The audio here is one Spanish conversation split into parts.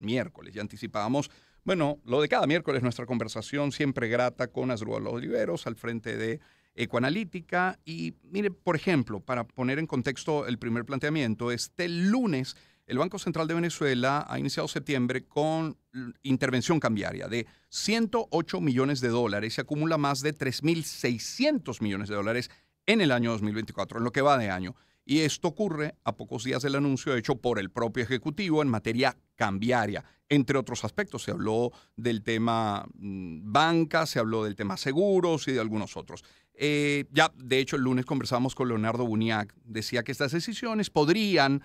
miércoles. Ya anticipábamos, bueno, lo de cada miércoles, nuestra conversación siempre grata con Asdrúbal Oliveros al frente de Ecoanalítica. Y mire, por ejemplo, para poner en contexto el primer planteamiento, este lunes el Banco Central de Venezuela ha iniciado septiembre con intervención cambiaria de 108 millones de dólares. Se acumula más de 3.600 millones de dólares en el año 2024, en lo que va de año. Y esto ocurre a pocos días del anuncio hecho por el propio Ejecutivo en materia cambiaria. Entre otros aspectos, se habló del tema banca, se habló del tema seguros y de algunos otros. Ya, de hecho, el lunes conversamos con Leonardo Buniac. Decía que estas decisiones podrían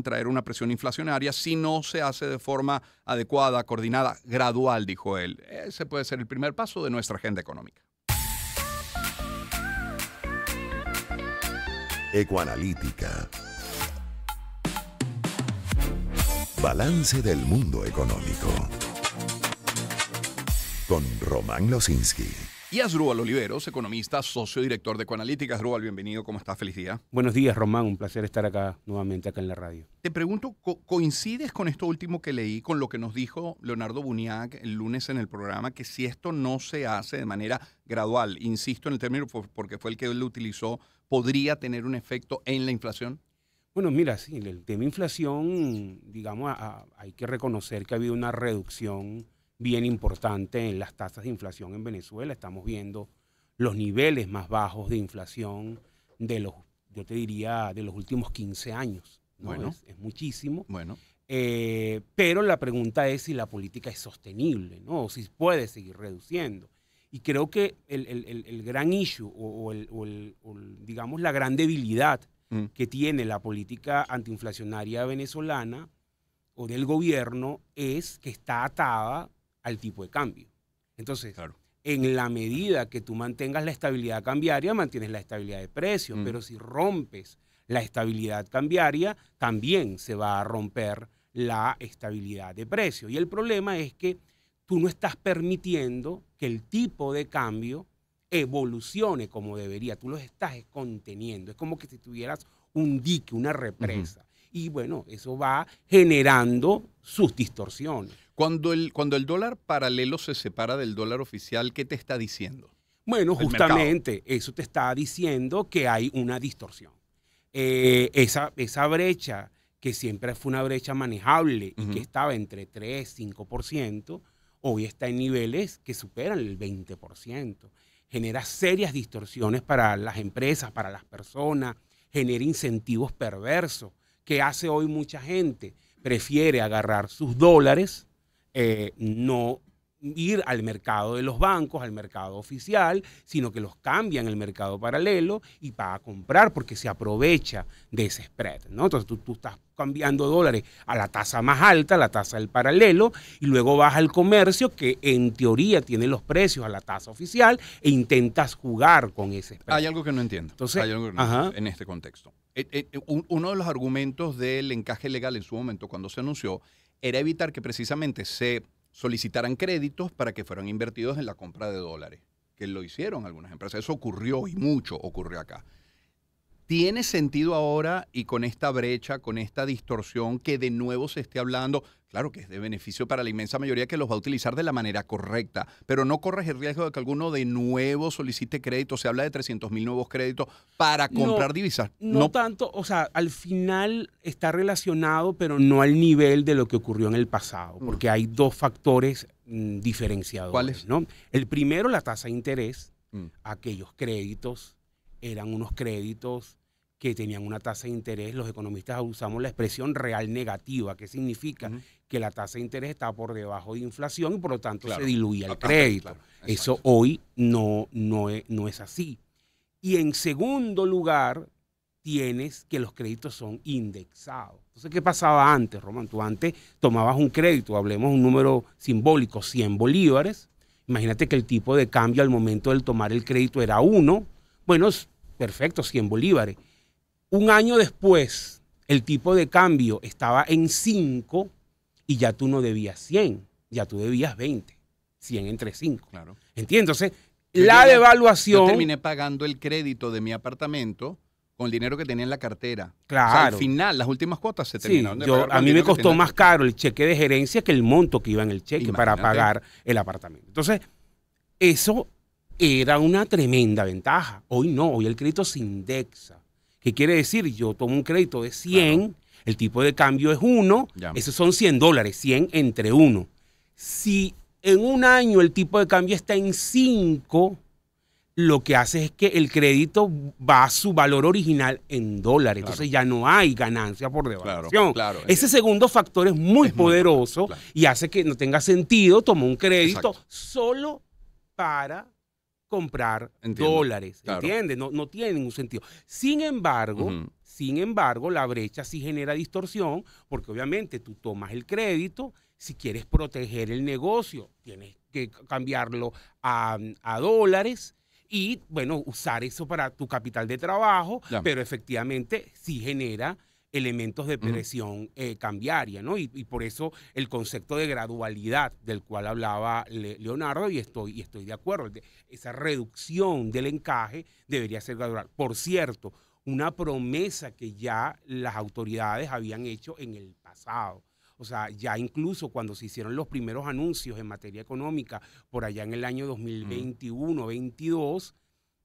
traer una presión inflacionaria si no se hace de forma adecuada, coordinada, gradual, dijo él. Ese puede ser el primer paso de nuestra agenda económica. Ecoanalítica. Balance del mundo económico. Con Román Losinski. Y Asdrúbal Oliveros, economista, socio director de Ecoanalítica. Asdrúbal, bienvenido. ¿Cómo estás? Feliz día. Buenos días, Román. Un placer estar nuevamente acá en la radio. Te pregunto, ¿coincides con esto último que leí, con lo que nos dijo Leonardo Buniac el lunes en el programa, que si esto no se hace de manera gradual, insisto en el término porque fue el que él utilizó, podría tener un efecto en la inflación? Bueno, mira, sí, el tema inflación, digamos, hay que reconocer que ha habido una reducción bien importante en las tasas de inflación en Venezuela. Estamos viendo los niveles más bajos de inflación yo te diría, de los últimos 15 años. ¿No? Bueno. Es muchísimo. Bueno. Pero la pregunta es si la política es sostenible, ¿no? O si puede seguir reduciendo. Y creo que el gran issue digamos, la gran debilidad que tiene la política antiinflacionaria venezolana o del gobierno es que está atada al tipo de cambio. Entonces, claro, en la medida que tú mantengas la estabilidad cambiaria, mantienes la estabilidad de precios, pero si rompes la estabilidad cambiaria, también se va a romper la estabilidad de precios. Y el problema es que tú no estás permitiendo que el tipo de cambio evolucione como debería. Tú lo estás conteniendo. Es como que si tuvieras un dique, una represa. Y bueno, eso va generando sus distorsiones. Cuando el dólar paralelo se separa del dólar oficial, ¿qué te está diciendo? Bueno, justamente eso te está diciendo que hay una distorsión. Esa brecha, que siempre fue una brecha manejable y que estaba entre 3 y 5%, hoy está en niveles que superan el 20%. Genera serias distorsiones para las empresas, para las personas, genera incentivos perversos. ¿Qué hace hoy mucha gente? Prefiere agarrar sus dólares, no ir al mercado de los bancos, al mercado oficial, sino que los cambia en el mercado paralelo y para comprar porque se aprovecha de ese spread, ¿no? Entonces tú estás cambiando dólares a la tasa más alta, la tasa del paralelo, y luego vas al comercio que en teoría tiene los precios a la tasa oficial e intentas jugar con ese spread. Hay algo que no entiendo. Entonces, hay algo que no entiendo en este contexto. Uno de los argumentos del encaje legal en su momento, cuando se anunció, era evitar que precisamente se solicitaran créditos para que fueran invertidos en la compra de dólares, que lo hicieron algunas empresas. Eso ocurrió y mucho ocurrió acá. ¿Tiene sentido ahora y con esta brecha, con esta distorsión, que de nuevo se esté hablando? Claro que es de beneficio para la inmensa mayoría que los va a utilizar de la manera correcta, pero no corres el riesgo de que alguno de nuevo solicite crédito. Se habla de 300.000 nuevos créditos para comprar divisas. No tanto, o sea, al final está relacionado, pero no al nivel de lo que ocurrió en el pasado, porque hay dos factores diferenciadores. ¿Cuáles? ¿No? El primero, la tasa de interés. Aquellos créditos eran unos créditos que tenían una tasa de interés. Los economistas usamos la expresión real negativa, que significa que la tasa de interés está por debajo de inflación y por lo tanto se diluía el crédito. Eso hoy no es así. Y en segundo lugar, tienes que los créditos son indexados. Entonces, ¿qué pasaba antes, Román? Tú antes tomabas un crédito, hablemos un número simbólico, 100 bolívares. Imagínate que el tipo de cambio al momento de tomar el crédito era 1. Bueno, es perfecto, 100 bolívares. Un año después, el tipo de cambio estaba en 5 y ya tú no debías 100, ya tú debías 20. 100 entre 5. Claro. ¿Entiendes? Entonces, la devaluación... Yo terminé pagando el crédito de mi apartamento con el dinero que tenía en la cartera. Claro. O sea, al final, las últimas cuotas se Sí, terminaron de pagar con a el mí me dinero que costó tenía en la más caro el cheque de gerencia que el monto que iba en el cheque para Imagínate. pagar el apartamento. Entonces, eso era una tremenda ventaja. Hoy no, hoy el crédito se indexa. ¿Qué quiere decir? Yo tomo un crédito de 100, Claro. el tipo de cambio es 1, Ya. esos son $100, 100 entre 1. Si en un año el tipo de cambio está en 5, lo que hace es que el crédito va a su valor original en dólares. Claro. Entonces ya no hay ganancia por devaluación. Claro, claro, Ese entiendo. segundo factor es muy Es muy poderoso claro. y hace que no tenga sentido tomar un crédito Exacto. solo para comprar Entiendo, dólares. claro. ¿Entiendes? No tiene ningún sentido. Sin embargo, Ujú. la brecha sí genera distorsión porque obviamente tú tomas el crédito, si quieres proteger el negocio, tienes que cambiarlo a dólares y, bueno, usar eso para tu capital de trabajo, Ya. pero efectivamente sí genera elementos de Ujú. presión cambiaria, ¿no? Y por eso el concepto de gradualidad del cual hablaba Leonardo, y estoy de acuerdo, esa reducción del encaje debería ser gradual. Por cierto, una promesa que ya las autoridades habían hecho en el pasado. O sea, ya incluso cuando se hicieron los primeros anuncios en materia económica, por allá en el año 2021-22,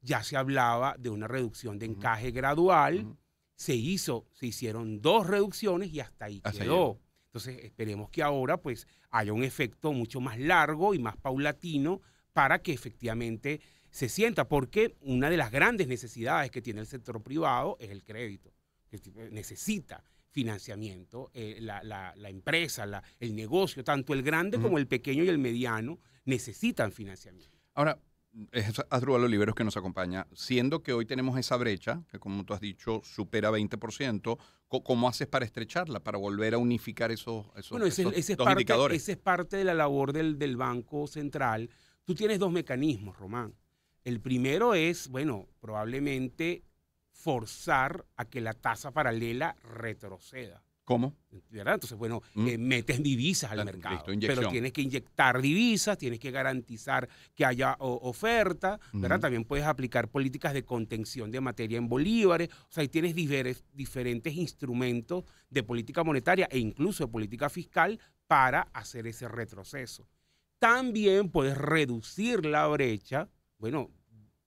ya se hablaba de una reducción de encaje gradual. Ujú. Se hicieron 2 reducciones y hasta ahí Hasta ahí quedó. llegó. Entonces, esperemos que ahora pues haya un efecto mucho más largo y más paulatino para que efectivamente se sienta, porque una de las grandes necesidades que tiene el sector privado es el crédito, que necesita financiamiento, la empresa, el negocio, tanto el grande Ujú. como el pequeño y el mediano necesitan financiamiento. Ahora, es Asdrúbal Oliveros que nos acompaña. Siendo que hoy tenemos esa brecha, que como tú has dicho, supera 20%, ¿cómo haces para estrecharla, para volver a unificar esos Bueno, ese dos es indicadores? ese es parte de la labor del Banco Central. Tú tienes 2 mecanismos, Román. El primero es, bueno, probablemente forzar a que la tasa paralela retroceda. ¿Cómo? ¿Verdad? Entonces, bueno, Mm. metes divisas al Ah, mercado, listo, inyección. pero tienes que inyectar divisas, tienes que garantizar que haya oferta, ¿verdad? Ujú. También puedes aplicar políticas de contención de materia en bolívares, o sea, ahí tienes diferentes instrumentos de política monetaria e incluso de política fiscal para hacer ese retroceso. También puedes reducir la brecha, bueno,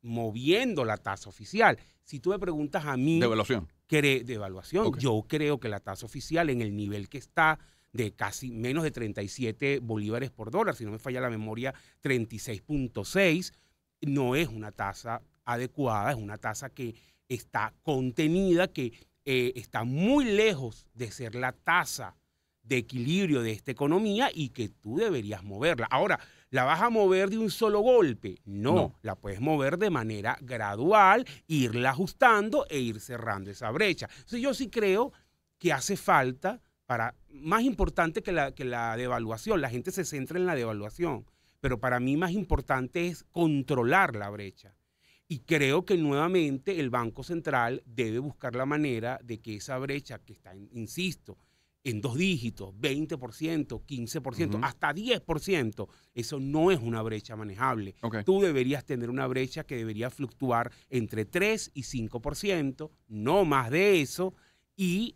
moviendo la tasa oficial. Si tú me preguntas a mí Devaluación. de evaluación. Ok. Yo creo que la tasa oficial en el nivel que está de casi menos de 37 bolívares por dólar, si no me falla la memoria, 36.6, no es una tasa adecuada, es una tasa que está contenida, que está muy lejos de ser la tasa de equilibrio de esta economía y que tú deberías moverla. Ahora, ¿la vas a mover de un solo golpe? No, la puedes mover de manera gradual, irla ajustando e ir cerrando esa brecha. Entonces yo sí creo que hace falta, más importante que la devaluación, la gente se centra en la devaluación, pero para mí más importante es controlar la brecha. Y creo que nuevamente el Banco Central debe buscar la manera de que esa brecha que está, insisto, en 2 dígitos, 20%, 15%, Ujú. hasta 10%, eso no es una brecha manejable. Ok. Tú deberías tener una brecha que debería fluctuar entre 3 y 5%, no más de eso, y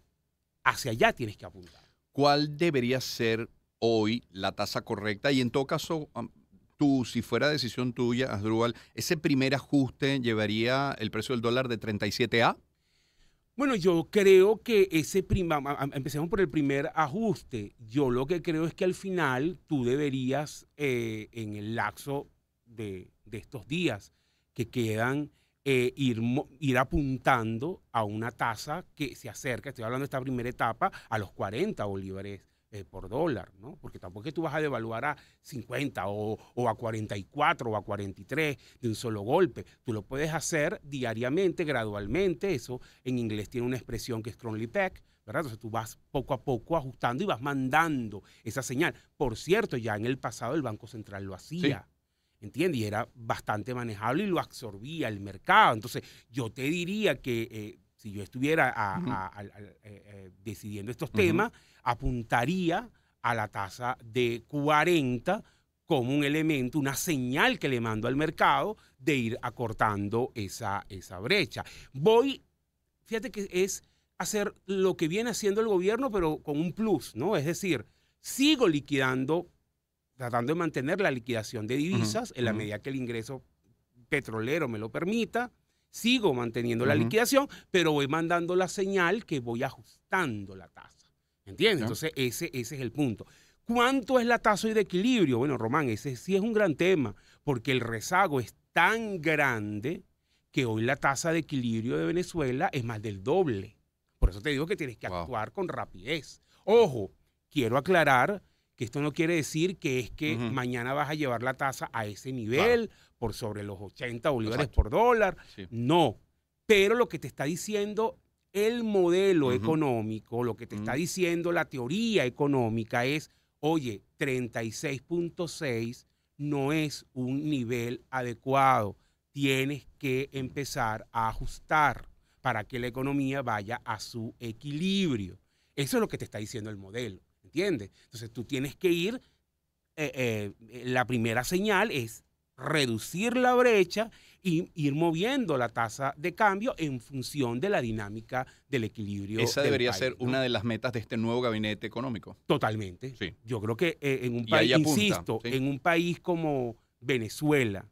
hacia allá tienes que apuntar. ¿Cuál debería ser hoy la tasa correcta? Y en todo caso, tú, si fuera decisión tuya, Asdrúbal, ¿ese primer ajuste llevaría el precio del dólar de 37 a? Bueno, yo creo que empecemos por el primer ajuste. Yo lo que creo es que al final tú deberías, en el lapso de estos días que quedan, ir apuntando a una tasa que se acerca, estoy hablando de esta primera etapa, a los 40 bolívares por dólar, ¿no? Porque tampoco es que tú vas a devaluar a 50 o a 44 o a 43 de un solo golpe. Tú lo puedes hacer diariamente, gradualmente. Eso en inglés tiene una expresión que es Cronley Peck, ¿verdad? Entonces tú vas poco a poco ajustando y vas mandando esa señal. Por cierto, ya en el pasado el Banco Central lo hacía. Sí. ¿Entiendes? Y era bastante manejable y lo absorbía el mercado. Entonces yo te diría que si yo estuviera decidiendo estos temas, apuntaría a la tasa de 40 como un elemento, una señal que le mando al mercado de ir acortando esa brecha. Voy fíjate que es hacer lo que viene haciendo el gobierno, pero con un plus, ¿no? Es decir, sigo liquidando, tratando de mantener la liquidación de divisas en la medida que el ingreso petrolero me lo permita, sigo manteniendo la liquidación, pero voy mandando la señal que voy ajustando la tasa. ¿Entiendes? Entonces, ese es el punto. ¿Cuánto es la tasa hoy de equilibrio? Bueno, Román, ese sí es un gran tema, porque el rezago es tan grande que hoy la tasa de equilibrio de Venezuela es más del doble. Por eso te digo que tienes que actuar con rapidez. Ojo, quiero aclarar que esto no quiere decir que es que mañana vas a llevar la tasa a ese nivel por sobre los 80 bolívares por dólar. Sí. No, pero lo que te está diciendo el modelo económico, lo que te está diciendo la teoría económica es, oye, 36.6 no es un nivel adecuado. Tienes que empezar a ajustar para que la economía vaya a su equilibrio. Eso es lo que te está diciendo el modelo, ¿entiendes? Entonces tú tienes que ir, la primera señal es reducir la brecha y ir moviendo la tasa de cambio en función de la dinámica del equilibrio. Esa debería ser una de las metas de este nuevo gabinete económico. Totalmente. Sí. Yo creo que en un país, insisto, en un país como Venezuela,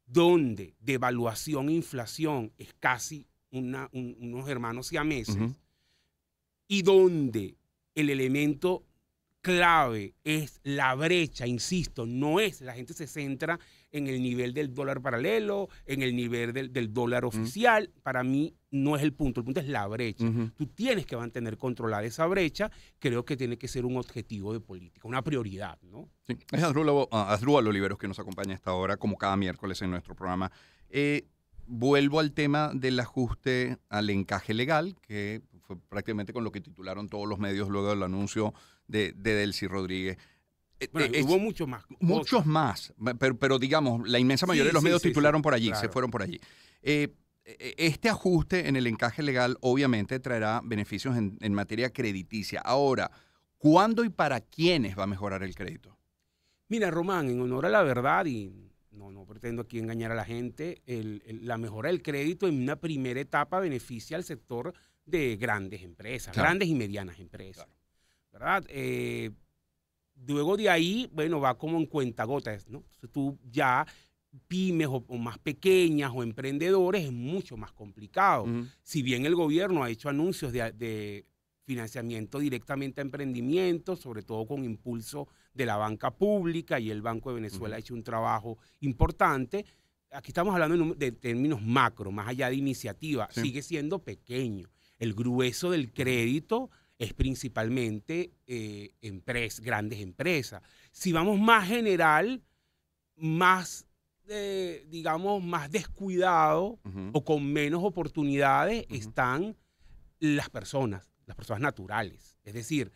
donde devaluación e inflación es casi unos hermanos siameses, y donde el elemento clave es la brecha, insisto, no es, la gente se centra en el nivel del dólar paralelo, en el nivel del dólar oficial. Para mí no es el punto es la brecha. Tú tienes que mantener controlada esa brecha, creo que tiene que ser un objetivo de política, una prioridad, ¿no? Sí. Es Asdrúbal Oliveros que nos acompaña a esta hora, como cada miércoles en nuestro programa. Vuelvo al tema del ajuste al encaje legal, que fue prácticamente con lo que titularon todos los medios luego del anuncio de Delcy Rodríguez. Bueno, hubo muchos más. Muchos más, pero digamos, la inmensa mayoría de los medios titularon por allí, claro. Se fueron por allí. Este ajuste en el encaje legal obviamente traerá beneficios en materia crediticia. Ahora, ¿cuándo y para quiénes va a mejorar el crédito? Mira, Román, en honor a la verdad, y no pretendo aquí engañar a la gente, la mejora del crédito en una primera etapa beneficia al sector de grandes empresas, claro. Grandes y medianas empresas, claro. ¿Verdad? Luego de ahí, bueno, va como en cuentagotas, ¿no? Entonces tú ya pymes o más pequeñas o emprendedores es mucho más complicado. Si bien el gobierno ha hecho anuncios de financiamiento directamente a emprendimientos, sobre todo con impulso de la banca pública, y el Banco de Venezuela ha hecho un trabajo importante, aquí estamos hablando de términos macro, más allá de iniciativa, sigue siendo pequeño. El grueso del crédito es principalmente grandes empresas. Si vamos más general, más, digamos, más descuidado o con menos oportunidades están las personas naturales. Es decir,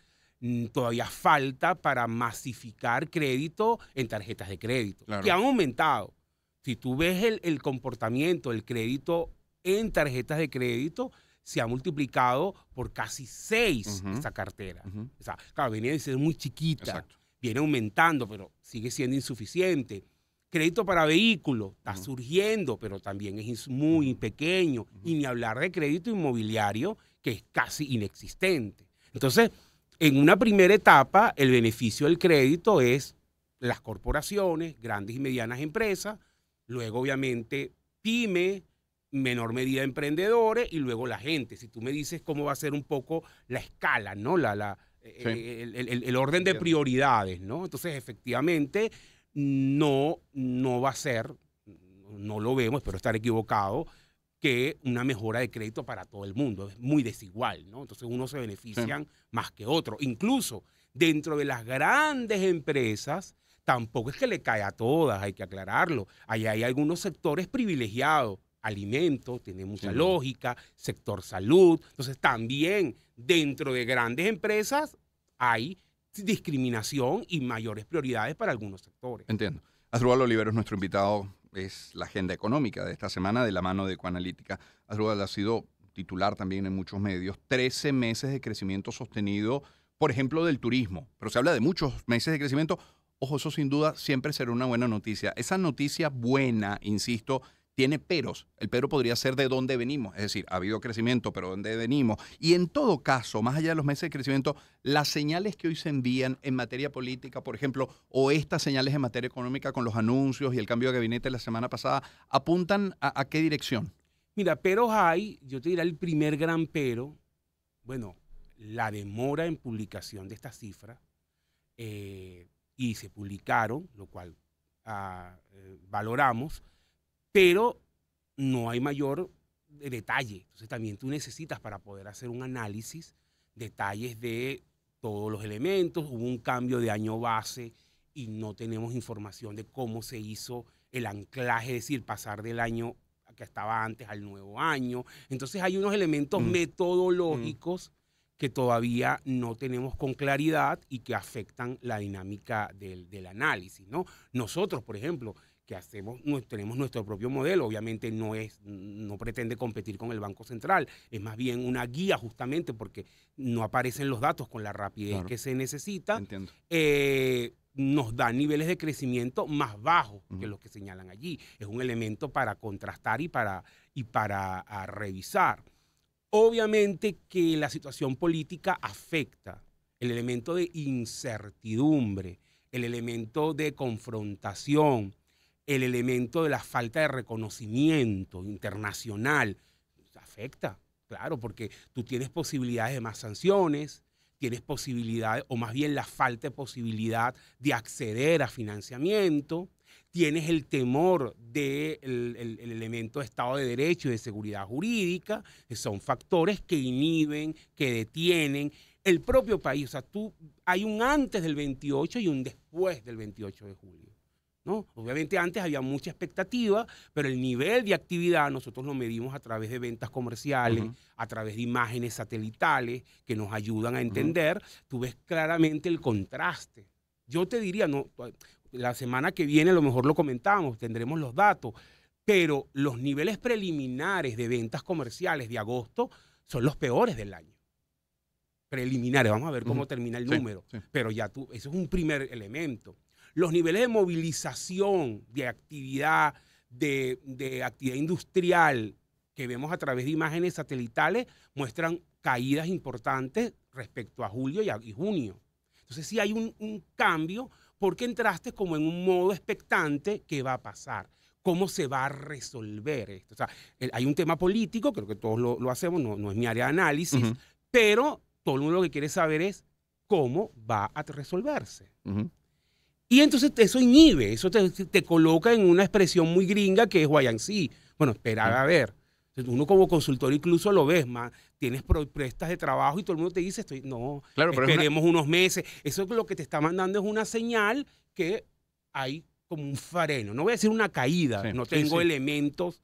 todavía falta para masificar crédito en tarjetas de crédito, claro. Que han aumentado. Si tú ves el comportamiento del crédito en tarjetas de crédito, se ha multiplicado por casi 6 esa cartera. O sea, claro, venía de ser muy chiquita, exacto. Viene aumentando, pero sigue siendo insuficiente. Crédito para vehículos está surgiendo, pero también es muy pequeño. Y ni hablar de crédito inmobiliario, que es casi inexistente. Entonces, en una primera etapa, el beneficio del crédito es las corporaciones, grandes y medianas empresas, luego obviamente pyme, menor medida emprendedores, y luego la gente. Si tú me dices cómo va a ser un poco la escala, ¿no? El orden de prioridades, ¿no? Entonces, efectivamente, no va a ser, no lo vemos, espero estar equivocado, que una mejora de crédito para todo el mundo. Es muy desigual, ¿no? Entonces, unos se benefician más que otros. Incluso dentro de las grandes empresas, tampoco es que le cae a todas, hay que aclararlo. Allá hay algunos sectores privilegiados. Alimentos, tiene mucha lógica, sector salud. Entonces, también dentro de grandes empresas hay discriminación y mayores prioridades para algunos sectores. Entiendo. Asdrúbal Oliveros, nuestro invitado, es la agenda económica de esta semana de la mano de Ecoanalítica. Asdrúbal ha sido titular también en muchos medios. 13 meses de crecimiento sostenido, por ejemplo, del turismo. Pero se habla de muchos meses de crecimiento. Ojo, eso sin duda siempre será una buena noticia. Esa noticia buena, insisto, tiene peros. El pero podría ser de dónde venimos. Es decir, ha habido crecimiento, pero ¿dónde venimos? Y en todo caso, más allá de los meses de crecimiento, las señales que hoy se envían en materia política, por ejemplo, o estas señales en materia económica con los anuncios y el cambio de gabinete la semana pasada, ¿apuntan a qué dirección? Mira, peros hay, yo te diría el primer gran pero, bueno, la demora en publicación de estas cifras, y se publicaron, lo cual valoramos, pero no hay mayor detalle. Entonces también tú necesitas, para poder hacer un análisis, detalles de todos los elementos. Hubo un cambio de año base y no tenemos información de cómo se hizo el anclaje, es decir, pasar del año que estaba antes al nuevo año. Entonces hay unos elementos metodológicos que todavía no tenemos con claridad y que afectan la dinámica del análisis, ¿no? Nosotros, por ejemplo, que tenemos nuestro propio modelo, obviamente no pretende competir con el Banco Central, es más bien una guía justamente porque no aparecen los datos con la rapidez que se necesita. Entiendo. Nos da niveles de crecimiento más bajos que los que señalan allí. Es un elemento para contrastar y para revisar. Obviamente que la situación política afecta el elemento de incertidumbre, el elemento de confrontación, el elemento de la falta de reconocimiento internacional. Afecta, claro, porque tú tienes posibilidades de más sanciones, tienes posibilidades, o más bien la falta de posibilidad de acceder a financiamiento, tienes el temor del el elemento de Estado de Derecho y de seguridad jurídica, que son factores que inhiben, que detienen el propio país. O sea, hay un antes del 28 y un después del 28 de julio, ¿no? Obviamente antes había mucha expectativa, pero el nivel de actividad nosotros lo medimos a través de ventas comerciales, a través de imágenes satelitales que nos ayudan a entender. Tú ves claramente el contraste. Yo te diría, no, la semana que viene a lo mejor lo comentamos, tendremos los datos, pero los niveles preliminares de ventas comerciales de agosto son los peores del año. Preliminares, vamos a ver cómo termina el número, pero ya eso es un primer elemento. Los niveles de movilización, de actividad, de actividad industrial que vemos a través de imágenes satelitales muestran caídas importantes respecto a julio y junio. Entonces sí hay un cambio porque entraste como en un modo expectante. ¿Qué va a pasar? ¿Cómo se va a resolver esto? O sea, hay un tema político, creo que todos lo hacemos, no es mi área de análisis, pero todo el mundo lo que quiere saber es cómo va a resolverse. Y entonces eso inhibe, eso te coloca en una expresión muy gringa que es wait and see. Bueno, esperar a ver. Entonces, uno como consultor incluso lo ves, tienes propuestas de trabajo y todo el mundo te dice, claro, esperemos unos meses. Eso es lo que te está mandando, es una señal que hay como un freno. No voy a decir una caída, no tengo elementos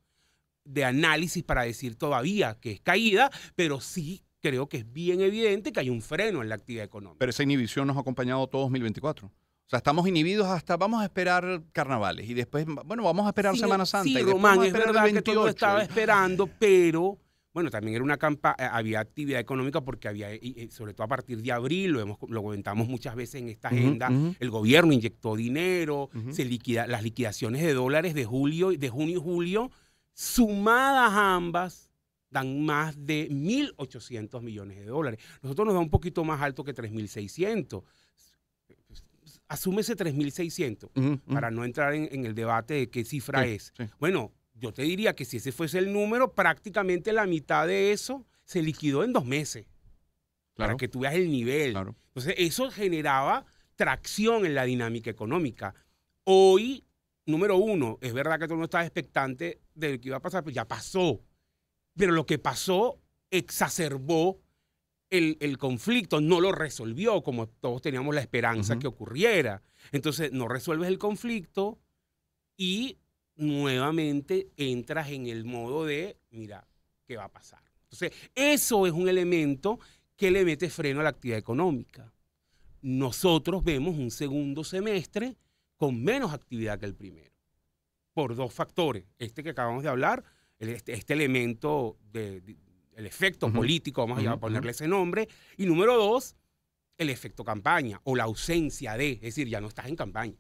de análisis para decir todavía que es caída, pero sí creo que es bien evidente que hay un freno en la actividad económica. Pero esa inhibición nos ha acompañado todo 2024. O sea, estamos inhibidos hasta vamos a esperar carnavales y después, bueno, vamos a esperar Semana Santa. Sí, y Román, es verdad que todo estaba esperando, pero bueno, también era una había actividad económica porque había, sobre todo a partir de abril, lo comentamos muchas veces en esta agenda, el gobierno inyectó dinero, las liquidaciones de dólares de junio y julio, sumadas ambas, dan más de 1.800 millones de dólares. Nosotros nos da un poquito más alto que 3.600. Asúmese 3.600 para no entrar en el debate de qué cifra es. Bueno, yo te diría que si ese fuese el número, prácticamente la mitad de eso se liquidó en 2 meses. Para que tú veas el nivel. Entonces, eso generaba tracción en la dinámica económica. Hoy, número uno, es verdad que tú no estabas expectante de lo que iba a pasar, pues ya pasó. Pero lo que pasó exacerbó el conflicto, no lo resolvió como todos teníamos la esperanza que ocurriera. Entonces, no resuelves el conflicto y nuevamente entras en el modo de, mira, ¿qué va a pasar? Entonces, eso es un elemento que le mete freno a la actividad económica. Nosotros vemos un segundo semestre con menos actividad que el primero, por 2 factores. Este que acabamos de hablar, este elemento el efecto político, vamos a ponerle ese nombre, y número 2, el efecto campaña o la ausencia de, es decir, ya no estás en campaña.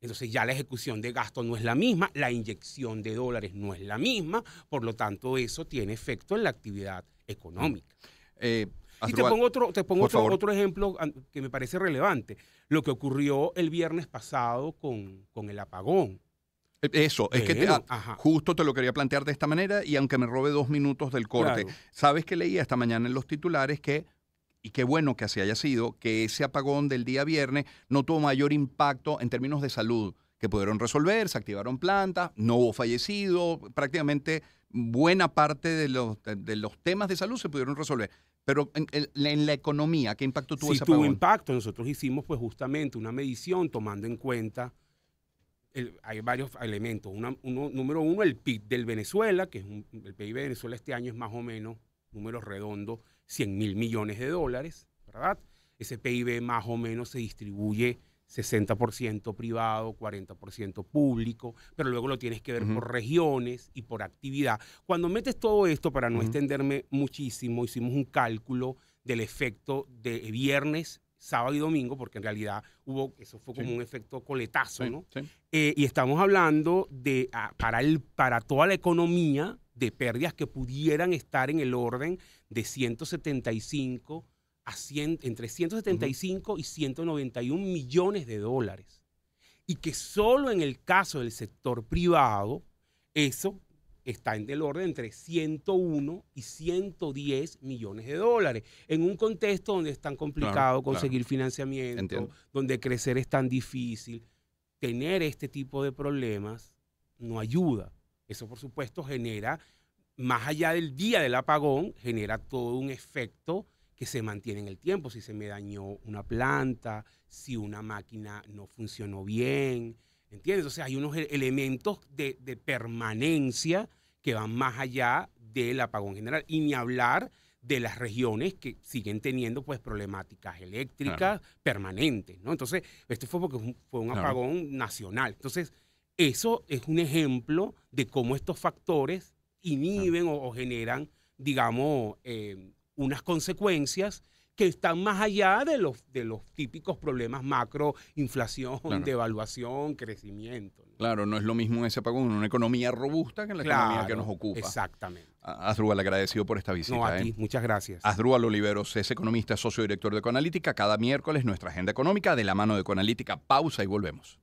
Entonces ya la ejecución de gasto no es la misma, la inyección de dólares no es la misma, por lo tanto eso tiene efecto en la actividad económica. Y te pongo otro ejemplo que me parece relevante, lo que ocurrió el viernes pasado con el apagón. Eso, es que justo te lo quería plantear de esta manera y aunque me robe 2 minutos del corte, Claro. sabes que leía esta mañana en los titulares que, y qué bueno que así haya sido, que ese apagón del día viernes no tuvo mayor impacto en términos de salud, que pudieron resolver, se activaron plantas, no hubo fallecidos, prácticamente buena parte de los temas de salud se pudieron resolver. Pero en la economía, ¿qué impacto tuvo Sí ese tuvo apagón? impacto. Nosotros hicimos pues justamente una medición tomando en cuenta, hay varios elementos. Número uno, el PIB del Venezuela, que es el PIB de Venezuela este año es más o menos, número redondo, 100.000 millones de dólares, ¿verdad? Ese PIB más o menos se distribuye 60% privado, 40% público, pero luego lo tienes que ver por regiones y por actividad. Cuando metes todo esto, para no extenderme muchísimo, hicimos un cálculo del efecto de viernes, sábado y domingo, porque en realidad eso fue como un efecto coletazo, ¿no? Sí. Y estamos hablando de, para toda la economía, de pérdidas que pudieran estar en el orden de 175 entre 175 y 191 millones de dólares. Y que solo en el caso del sector privado, eso está en el orden entre 101 y 110 millones de dólares. En un contexto donde es tan complicado conseguir financiamiento, donde crecer es tan difícil, tener este tipo de problemas no ayuda. Eso, por supuesto, genera, más allá del día del apagón, genera todo un efecto que se mantiene en el tiempo. Si se me dañó una planta, si una máquina no funcionó bien, ¿entiendes? O sea, hay unos elementos de permanencia que van más allá del apagón general. Y ni hablar de las regiones que siguen teniendo pues problemáticas eléctricas permanentes, ¿no? Entonces, esto fue porque fue un apagón nacional. Entonces, eso es un ejemplo de cómo estos factores inhiben o generan, digamos, unas consecuencias que están más allá de los típicos problemas macro, inflación, devaluación, crecimiento, ¿no? Claro, no es lo mismo ese apagón en una economía robusta que en la economía que nos ocupa. Exactamente. Asdrúbal, agradecido por esta visita. No, a ti, muchas gracias. Asdrúbal Oliveros es economista, socio director de Ecoanalítica. Cada miércoles nuestra agenda económica de la mano de Ecoanalítica. Pausa y volvemos.